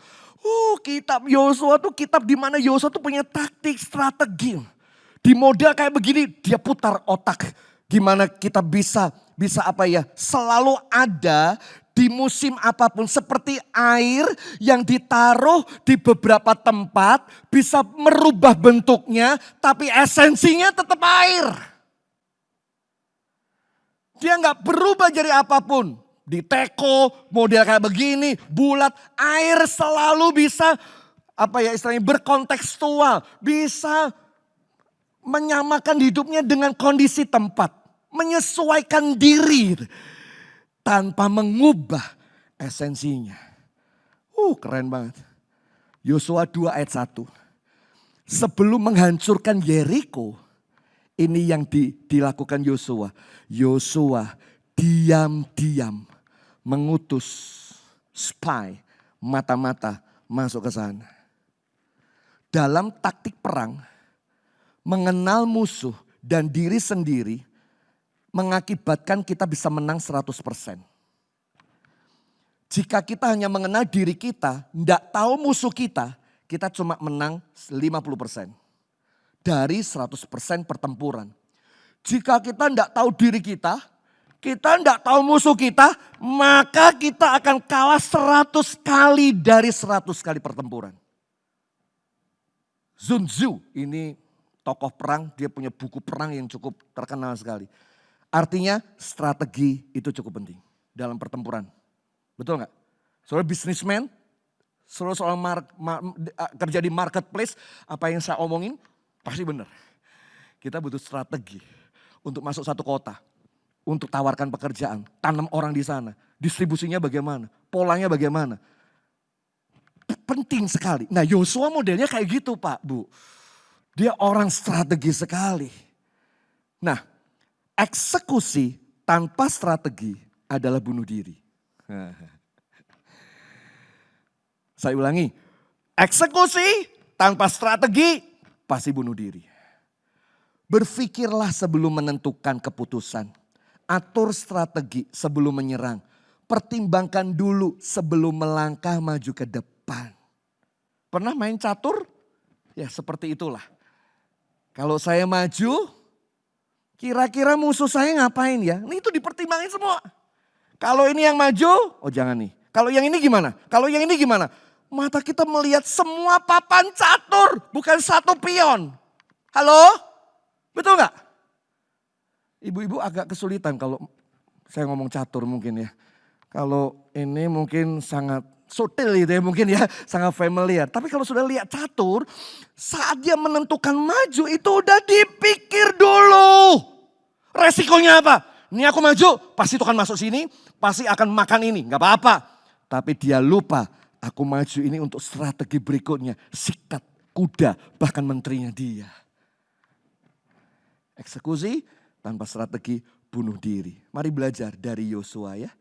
Kitab Yosua tuh kitab di mana Yosua tuh punya taktik, strategi. Di model kayak begini dia putar otak. Gimana kita bisa selalu ada di musim apapun, seperti air yang ditaruh di beberapa tempat bisa merubah bentuknya tapi esensinya tetap air. Dia nggak berubah jadi apapun. Di teko model kayak begini, bulat, air selalu bisa istilahnya berkontekstual, bisa menyamakan hidupnya dengan kondisi tempat, menyesuaikan diri tanpa mengubah esensinya. Keren banget. Yosua 2 ayat 1. Sebelum menghancurkan Yeriko, ini yang dilakukan Yosua. Yosua diam-diam mengutus spy, mata-mata masuk ke sana. Dalam taktik perang, mengenal musuh dan diri sendiri mengakibatkan kita bisa menang 100%. Jika kita hanya mengenal diri kita, tidak tahu musuh kita cuma menang 50% dari 100% pertempuran. Jika kita tidak tahu diri kita tidak tahu musuh kita, maka kita akan kalah 100 kali dari 100 kali pertempuran. Sun Tzu ini tokoh perang, dia punya buku perang yang cukup terkenal sekali. Artinya strategi itu cukup penting dalam pertempuran. Betul nggak? Soalnya bisnismen, soal kerja di marketplace, apa yang saya omongin pasti benar. Kita butuh strategi untuk masuk satu kota, untuk tawarkan pekerjaan, tanam orang di sana, distribusinya bagaimana, polanya bagaimana. Penting sekali. Nah Yosua modelnya kayak gitu Pak, Bu. Dia orang strategi sekali. Nah, eksekusi tanpa strategi adalah bunuh diri. Saya ulangi, eksekusi tanpa strategi pasti bunuh diri. Berpikirlah sebelum menentukan keputusan. Atur strategi sebelum menyerang. Pertimbangkan dulu sebelum melangkah maju ke depan. Pernah main catur? Ya seperti itulah. Kalau saya maju, kira-kira musuh saya ngapain ya? Ini itu dipertimbangin semua. Kalau ini yang maju, jangan nih. Kalau yang ini gimana? Kalau yang ini gimana? Mata kita melihat semua papan catur, bukan satu pion. Halo? Betul nggak? Ibu-ibu agak kesulitan kalau saya ngomong catur mungkin ya. Kalau ini mungkin sangat sutil gitu ya mungkin ya, sangat familiar. Tapi kalau sudah lihat catur, saat dia menentukan maju itu udah dipikir dulu. Resikonya apa? Ini aku maju, pasti Tuhan masuk sini, pasti akan makan ini, gak apa-apa. Tapi dia lupa, aku maju ini untuk strategi berikutnya, sikat kuda, bahkan menterinya dia. Eksekusi tanpa strategi, bunuh diri. Mari belajar dari Yosua ya.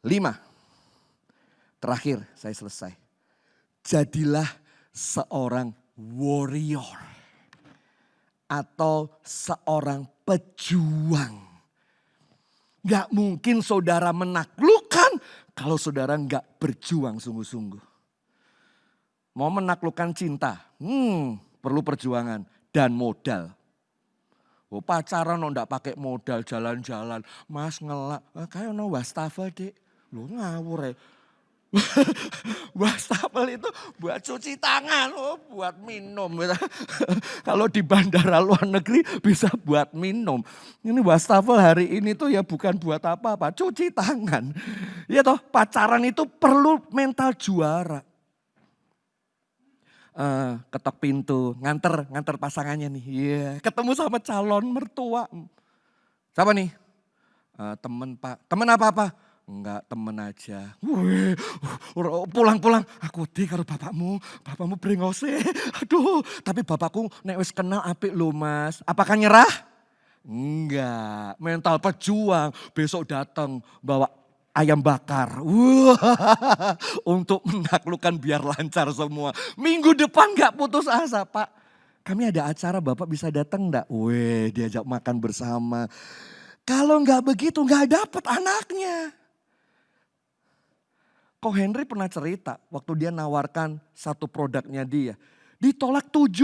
5. Terakhir saya selesai. Jadilah seorang warrior. Atau seorang pejuang. Gak mungkin saudara menaklukkan kalau saudara gak berjuang sungguh-sungguh. Mau menaklukkan cinta, perlu perjuangan dan modal. Oh, pacaran ndak pakai modal jalan-jalan, Mas ngelak, kayak no wastafel Dik. Lu ngawur ya. Wastafel itu buat cuci tangan, buat minum. Kalau di bandara luar negeri bisa buat minum. Ini wastafel hari ini tuh ya bukan buat apa-apa, cuci tangan. Ya toh, pacaran itu perlu mental juara. Ketok pintu, nganter pasangannya nih. Iya, ketemu sama calon mertua. Siapa nih? Temen Pak. Temen apa-apa? Enggak, temen aja. Wih, pulang. Aku karo bapakmu brengose. Aduh, tapi bapakku nek wis kenal apik lho Mas. Apakah nyerah? Enggak, mental pejuang. Besok datang bawa ayam bakar. Untuk menaklukkan biar lancar semua. Minggu depan gak putus asa Pak. Kami ada acara Bapak bisa datang enggak? Weh, diajak makan bersama. Kalau gak begitu gak dapet anaknya. Ko Henry pernah cerita waktu dia nawarkan satu produknya dia. Ditolak 7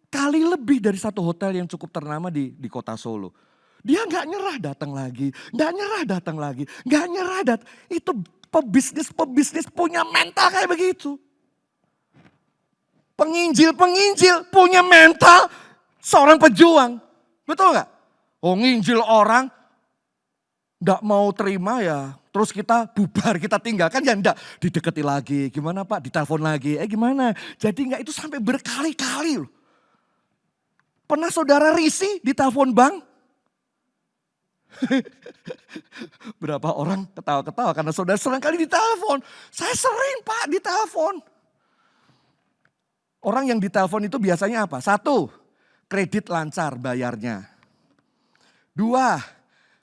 kali lebih dari satu hotel yang cukup ternama di kota Solo. Dia gak nyerah datang lagi, gak nyerah. Itu pebisnis punya mental kayak begitu. Penginjil punya mental seorang pejuang. Betul gak? Oh nginjil orang gak mau terima ya. Terus kita bubar, kita tinggalkan ya enggak. Dideketi lagi, gimana Pak? Ditelepon lagi, gimana? Jadi enggak itu sampai berkali-kali loh. Pernah saudara risih ditelepon bank? Berapa orang ketawa-ketawa karena saudara sering kali ditelepon. Saya sering Pak ditelepon. Orang yang ditelepon itu biasanya apa? 1, kredit lancar bayarnya. 2,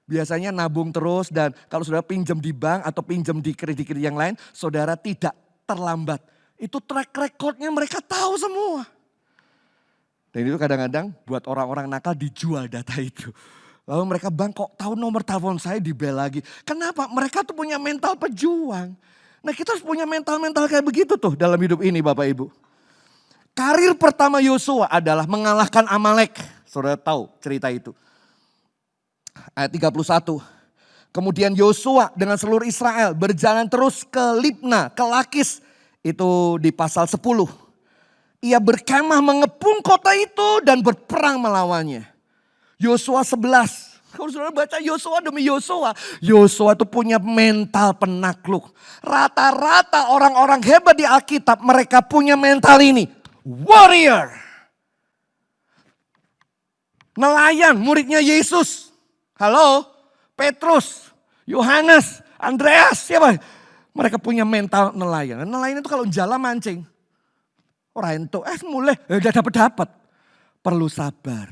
biasanya nabung terus dan kalau saudara pinjam di bank atau pinjam di kredit yang lain, saudara tidak terlambat. Itu track recordnya mereka tahu semua. Dan itu kadang-kadang buat orang-orang nakal dijual data itu. Lalu mereka bang kok tahu nomor telepon saya dibel lagi. Kenapa? Mereka tuh punya mental pejuang. Nah kita harus punya mental-mental kayak begitu tuh dalam hidup ini Bapak Ibu. Karir pertama Yosua adalah mengalahkan Amalek. Saudara tahu cerita itu. Ayat 31. Kemudian Yosua dengan seluruh Israel berjalan terus ke Libna, ke Lakis. Itu di pasal 10. Ia berkemah mengepung kota itu dan berperang melawannya. Yosua 11. Kalau saudara baca Yosua demi Yosua. Yosua itu punya mental penakluk. Rata-rata orang-orang hebat di Alkitab mereka punya mental ini. Warrior. Nelayan muridnya Yesus. Halo, Petrus, Yohanes, Andreas, siapa? Mereka punya mental nelayan. Nelayan itu kalau jalan mancing. Orang itu, mulai, udah dapat. Perlu sabar,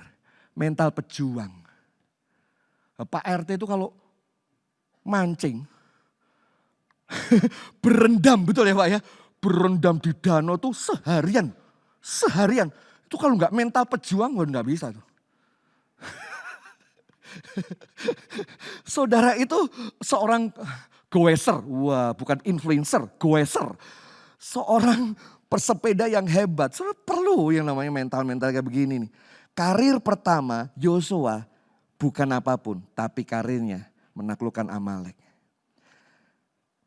mental pejuang. Pak RT itu kalau mancing, berendam betul ya Pak ya. Berendam di danau tuh seharian. Itu kalau nggak mental pejuang, nggak bisa tuh. Saudara itu seorang goeser, wah bukan influencer, goeser. Seorang pesepeda yang hebat, saudara perlu yang namanya mental-mental kayak begini nih. Karir pertama Yosua bukan apapun, tapi karirnya menaklukkan Amalek.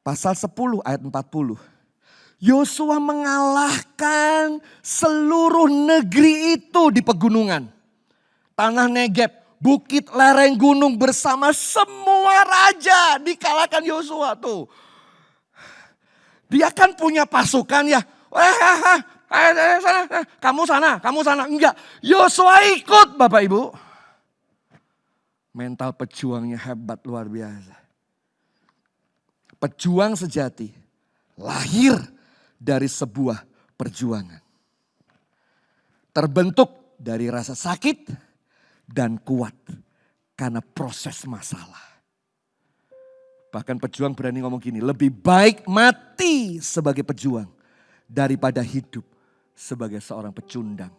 Pasal 10 ayat 40. Yosua mengalahkan seluruh negeri itu di pegunungan. Tanah Negeb. Bukit lereng gunung bersama semua raja dikalahkan Yosua tuh. Dia kan punya pasukan ya. Kamu sana. Enggak. Yosua ikut Bapak Ibu. Mental pejuangnya hebat luar biasa. Pejuang sejati lahir dari sebuah perjuangan. Terbentuk dari rasa sakit dan kuat karena proses masalah. Bahkan pejuang berani ngomong gini, lebih baik mati sebagai pejuang daripada hidup sebagai seorang pecundang.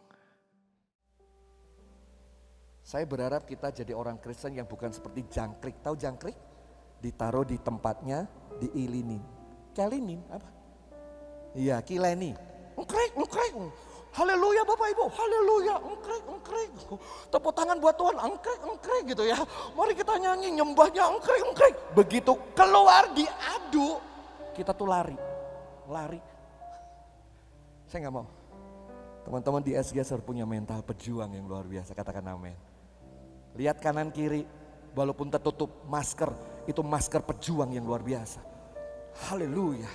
Saya berharap kita jadi orang Kristen yang bukan seperti jangkrik. Tahu jangkrik? Ditaruh di tempatnya, diilinin. Kelinin apa? Iya, kileni. Krek. engkrek. Haleluya Bapak Ibu, haleluya, engkrek. Tepuk tangan buat Tuhan, engkrek gitu ya. Mari kita nyanyi, nyembahnya engkrek. Begitu keluar diadu, kita tuh lari. Saya gak mau. Teman-teman di SGS harus punya mental pejuang yang luar biasa, katakan amin. Lihat kanan kiri, walaupun tertutup masker, itu masker pejuang yang luar biasa. Haleluya.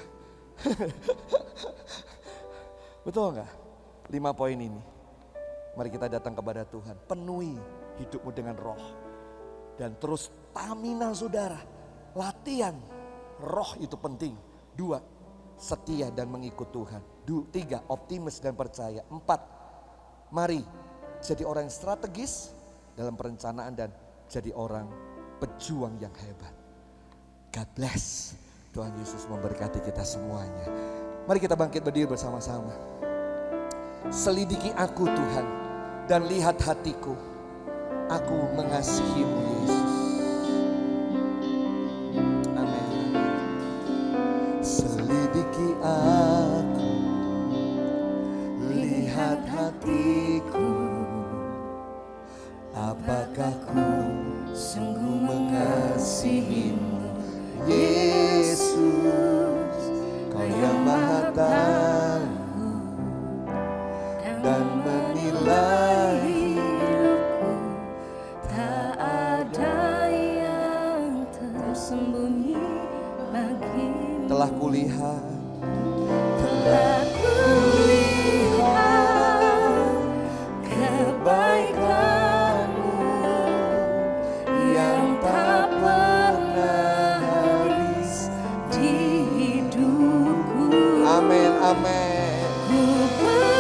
Betul gak? 5 poin ini. Mari kita datang kepada Tuhan. Penuhi hidupmu dengan roh. Dan terus stamina saudara. Latihan. Roh itu penting. 2. Setia dan mengikut Tuhan. 3. Optimis dan percaya. 4. Mari jadi orang yang strategis dalam perencanaan dan jadi orang pejuang yang hebat. God bless. Tuhan Yesus memberkati kita semuanya. Mari kita bangkit berdiri bersama-sama. Selidiki aku Tuhan dan lihat hatiku. Aku mengasihimu Yesus. Amin. Selidiki aku, lihat hatiku. Apakah ku sungguh mengasihimu Yesus? Kau yang maha tahu dan menilai hidupku, Tak ada yang tersembunyi bagimu. telah kulihat Telah kulihat kebaikanmu yang tak pernah habis di hidupku. amin, amin. Ku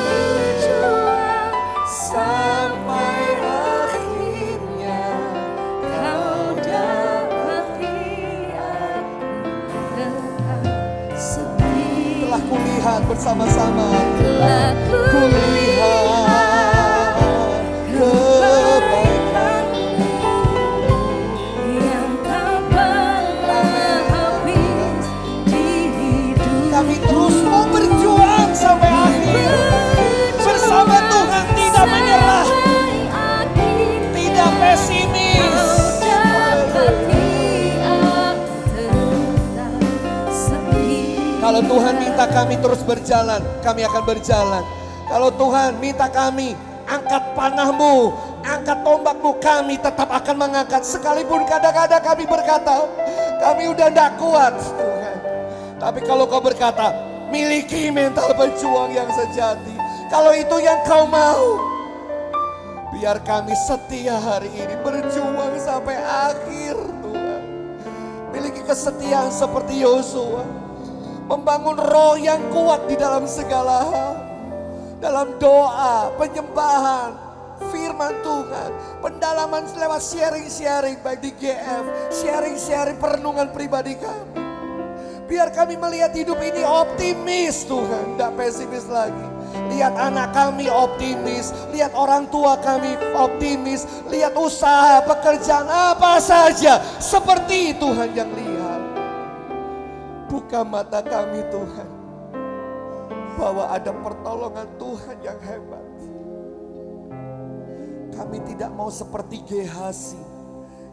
berjuang sampai akhirnya kau dapati aku tetap setia. Telah kulihat bersama-sama. Telah Kulihat kebaikanmu yang tak pernah habis di hidup. Kami terus mau berjuang sampai akhir. Bersama Tuhan tidak menyerah, tidak pesimis. Kalau Tuhan minta kami terus berjalan, kami akan berjalan. Kalau Tuhan minta kami angkat panahmu, angkat tombakmu, kami tetap akan mengangkat. Sekalipun kadang-kadang kami berkata, kami udah tidak kuat Tuhan. Tapi kalau kau berkata, miliki mental pejuang yang sejati. Kalau itu yang kau mau, biar kami setia hari ini berjuang sampai akhir Tuhan. Miliki kesetiaan seperti Yosua. Membangun roh yang kuat di dalam segala hal. Dalam doa, penyembahan, firman Tuhan. Pendalaman lewat sharing-sharing baik di GF. Sharing-sharing perenungan pribadi kami. Biar kami melihat hidup ini optimis Tuhan, tidak pesimis lagi. Lihat anak kami optimis, lihat orang tua kami optimis, lihat usaha, pekerjaan apa saja seperti Tuhan yang lihat. Buka mata kami Tuhan, bahwa ada pertolongan Tuhan yang hebat. Kami tidak mau seperti Gehazi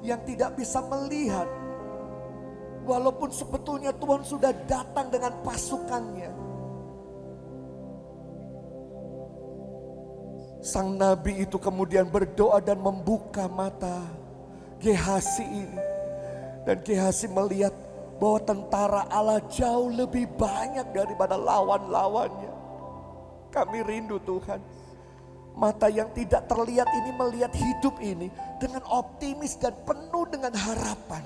yang tidak bisa melihat, walaupun sebetulnya Tuhan sudah datang dengan pasukannya. Sang nabi itu kemudian berdoa dan membuka mata Gehazi ini. Dan Gehazi melihat bahwa tentara Allah jauh lebih banyak daripada lawan-lawannya. Kami rindu Tuhan. Mata yang tidak terlihat ini melihat hidup ini dengan optimis dan penuh dengan harapan.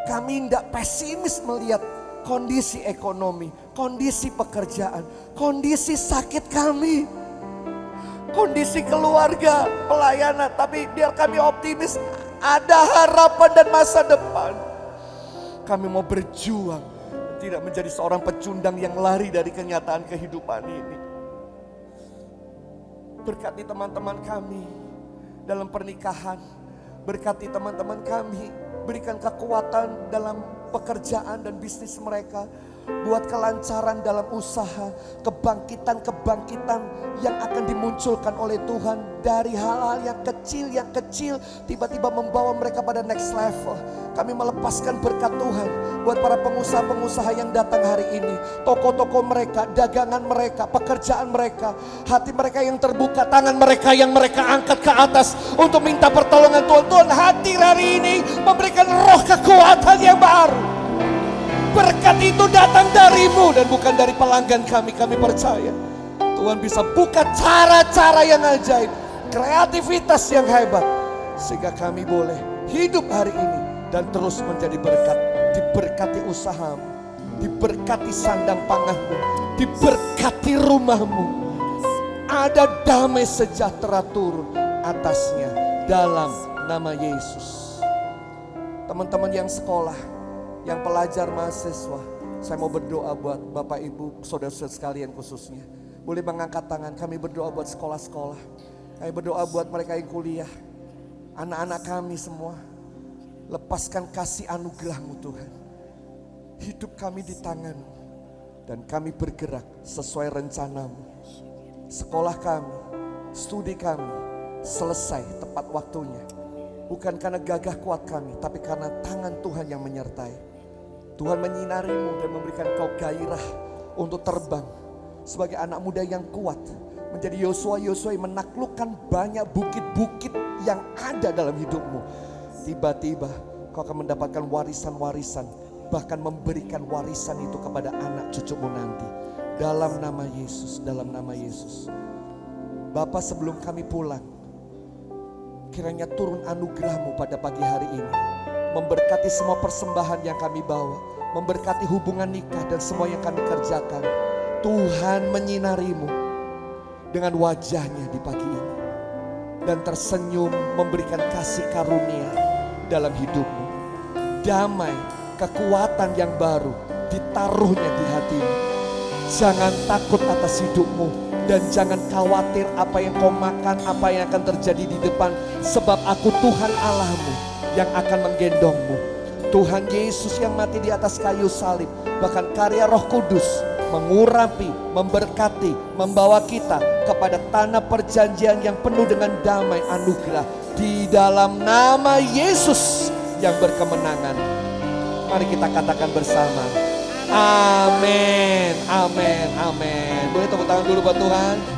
Kami tidak pesimis melihat kondisi ekonomi, kondisi pekerjaan, kondisi sakit kami, kondisi keluarga, pelayanan. Tapi biar kami optimis, ada harapan dan masa depan. Kami mau berjuang, tidak menjadi seorang pecundang yang lari dari kenyataan kehidupan ini. Berkati teman-teman kami dalam pernikahan, berkati teman-teman kami, berikan kekuatan dalam pekerjaan dan bisnis mereka. buat kelancaran dalam usaha, kebangkitan-kebangkitan yang akan dimunculkan oleh Tuhan dari hal-hal yang kecil tiba-tiba membawa mereka pada next level. Kami melepaskan berkat Tuhan buat para pengusaha-pengusaha yang datang hari ini, toko-toko mereka, dagangan mereka, pekerjaan mereka, hati mereka yang terbuka, tangan mereka yang mereka angkat ke atas untuk minta pertolongan Tuhan. Tuhan hadir hari ini memberikan roh kekuatan yang baru. Berkat itu datang darimu dan bukan dari pelanggan kami. Kami percaya Tuhan bisa buka cara-cara yang ajaib, kreativitas yang hebat, sehingga kami boleh hidup hari ini dan terus menjadi berkat. Diberkati usahamu, diberkati sandang panganmu, diberkati rumahmu. Ada damai sejahtera turun atasnya dalam nama Yesus. Teman-teman yang sekolah, yang pelajar mahasiswa, saya mau berdoa buat Bapak Ibu, saudara-saudara sekalian khususnya. Boleh mengangkat tangan, kami berdoa buat sekolah-sekolah. Kami berdoa buat mereka yang kuliah. Anak-anak kami semua, lepaskan kasih anugerah-Mu Tuhan. Hidup kami di tangan-Mu dan kami bergerak sesuai rencana-Mu. Sekolah kami, studi kami selesai tepat waktunya. Bukan karena gagah kuat kami, tapi karena tangan Tuhan yang menyertai. Tuhan menyinarimu dan memberikan kau gairah untuk terbang sebagai anak muda yang kuat. Menjadi Yosua-Yosua yang menaklukkan banyak bukit-bukit yang ada dalam hidupmu. Tiba-tiba kau akan mendapatkan warisan-warisan, bahkan memberikan warisan itu kepada anak cucumu nanti. Dalam nama Yesus, dalam nama Yesus. Bapa, sebelum kami pulang, kiranya turun anugerah-Mu pada pagi hari ini. Memberkati semua persembahan yang kami bawa. Memberkati hubungan nikah dan semua yang kami kerjakan. Tuhan menyinarimu dengan wajahnya di pagi ini. Dan tersenyum memberikan kasih karunia dalam hidupmu. Damai, kekuatan yang baru ditaruhnya di hatimu. Jangan takut atas hidupmu. Dan jangan khawatir apa yang kau makan, apa yang akan terjadi di depan. Sebab aku Tuhan Allahmu yang akan menggendongmu. Tuhan Yesus yang mati di atas kayu salib. Bahkan karya Roh Kudus mengurapi, memberkati, membawa kita kepada tanah perjanjian yang penuh dengan damai anugerah. Di dalam nama Yesus yang berkemenangan. Mari kita katakan bersama. Amin, amin, amin. Boleh tepuk tangan dulu buat Tuhan.